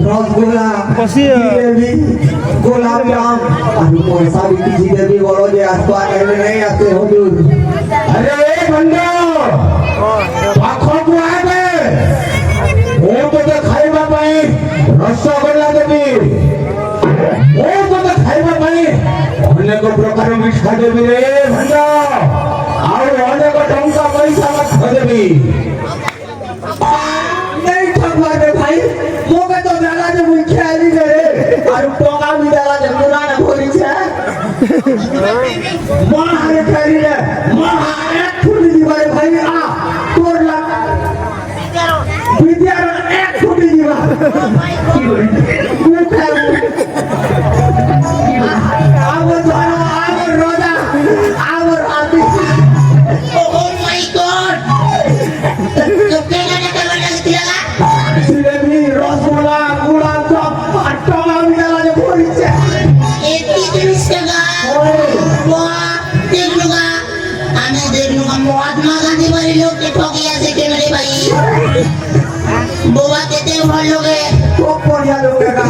রসগোল্লা গোলাপ জাম আর পয়সা বিক্রি দেবী বলো যে আসতো আর নেই আসতে হুজুর अरे बंदो पाखो को आवे ओ तो खाइबा पाई रसगोल्ला देबी ओ तो खाइबा पाई अनेक प्रकार मिठा देबी रे बंदो और अनेक टंका पैसा मत देबी नहीं ठगवा रे भाई मोके तो मेला जे मुई खेली रे और टंगा भी देला जे मुना ना भोली छे महारे खेली रे महारे फुल दीवा रे भाई आ तोर ला विद्यार एक फुटी दीवा की बोली तू खेल आवर जानो आवर रोजा आवर आदि Oh my God! Jalebi rasgulla गुलाब जाम और टंगा भी देला जे भोली छे महात्मा गांधी वाले लोग के ठोकिया से के मेरे भाई बोवा कहते हैं भाई लोग तो बढ़िया लोग का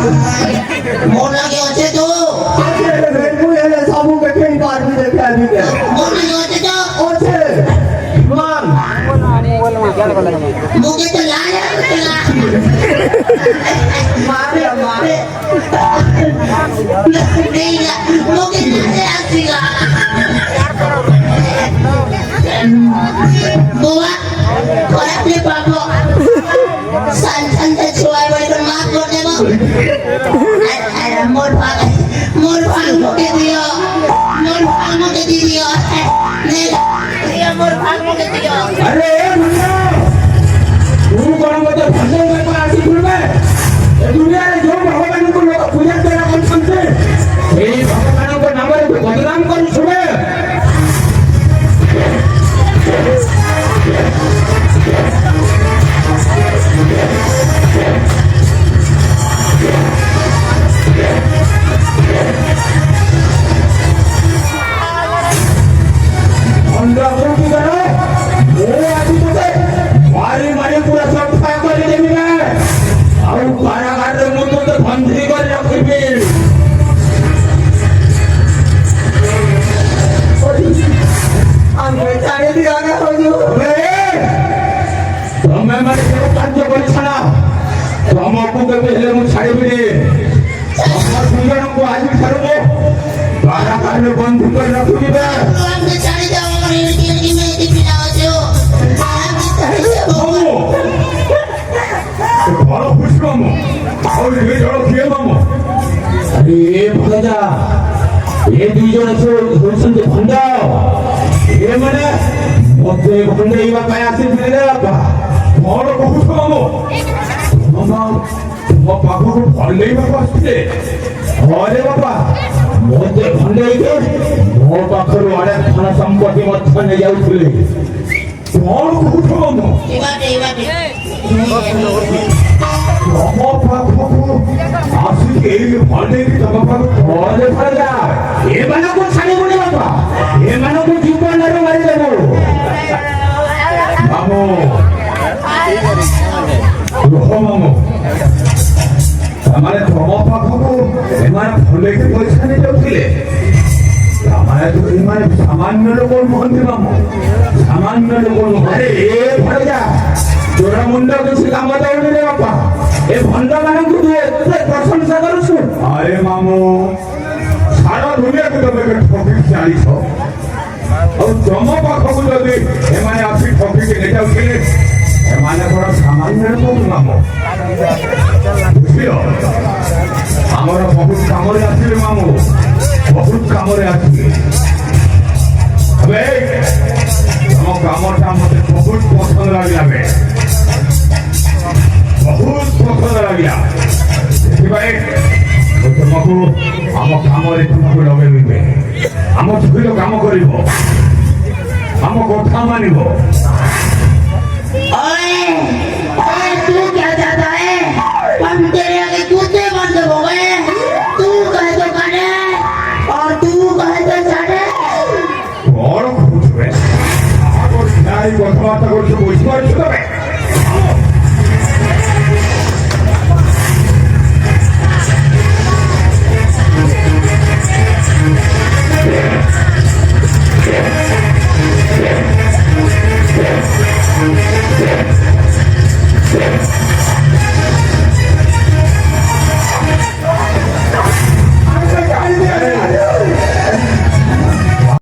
मोर लगे होते तो आजे रे मुए ले सबू के कई बार भी देखा भी के मोर लगे होते तो ओछे मान मुझे तो लाया मारे मारे नहीं ना मुझे मारे आसीगा बोवा और अपने पापो सान सान से छुआए बड़े पर माफ कर दे वो अरे मोर भाग मुझे दियो नहीं मोर भाग मुझे दियो अरे बंदो तू कोन मत फसे में पर आसी खुलबे दुनिया रे जो भगवान को लोग पूजा करना मन संते ए भगवान को नाम रे बदनाम कर छुबे अंडा को की करो वो आदि बोले मारी मारी पूरा सब खा कर देबी ना और कारागार रे मुंह तो बंदी कर रखबी अंगे चाहे दिया ना हुजूर तमे मारे के कार्य कर छना तुमको के पहले मु छाड़बी रे हमर सुंदर को आज छाड़बो कारागार रे बंदी कर रखबी बे हम तो चढ़ जाओ और इनकी में दिखना हो जो हम तो चढ़ जाओ बड़ा खुश मामो और ये जड़ो किए मामो अरे ये भंडा ये दुजन से होसन के भंडा ये माने मते भंडा इवा काय आसे दिले बाबा बड़ा खुश मामो मामा मो पापा को भले ही बाबा आसे अरे बाबा मते भंडा के मो पाखरो आड़े खाना संपत्ति मत ने जाउथले बड़ा खुश मामो इवाटे तम पाखको आसी एई भले की तम पाख भले फरजा ए मानो को छाड़ी बोले बाबा ए मानो को जीवन रे मारी देबो मामो रोह मामो हमारे तम पाखको ए माने भले की पैसा नहीं जाउथिले हमारे तो ए माने सामान्य लोग मोहन मामो सामान्य लोग अरे ए फरजा तोरा मुंडा किसी काम बताओ रे बापा ए भंडा माने को तू एते प्रशंसा करूछु अरे मामू सारा दुनिया को तबे के ठोकी चाली छो और जम पाखो को जदी ए माने आसी ठोकी के ले जाउ के ए माने थोड़ा सामान्य को मामू बुझियो हमर बहुत काम रे आसी मामू बहुत काम रे आसी अबे हम कामटा मते बहुत पसंद लागला बे बहुत पसंद लगिया भाई तुमको आम काम तुमको लगे आम छुरी काम कर कथा मान तू क्या चाहता है हम तेरे आगे कुत्ते बन गए तू कहे तो करे और तू कहे तो छाड़े और खुश है कथबार्ता कर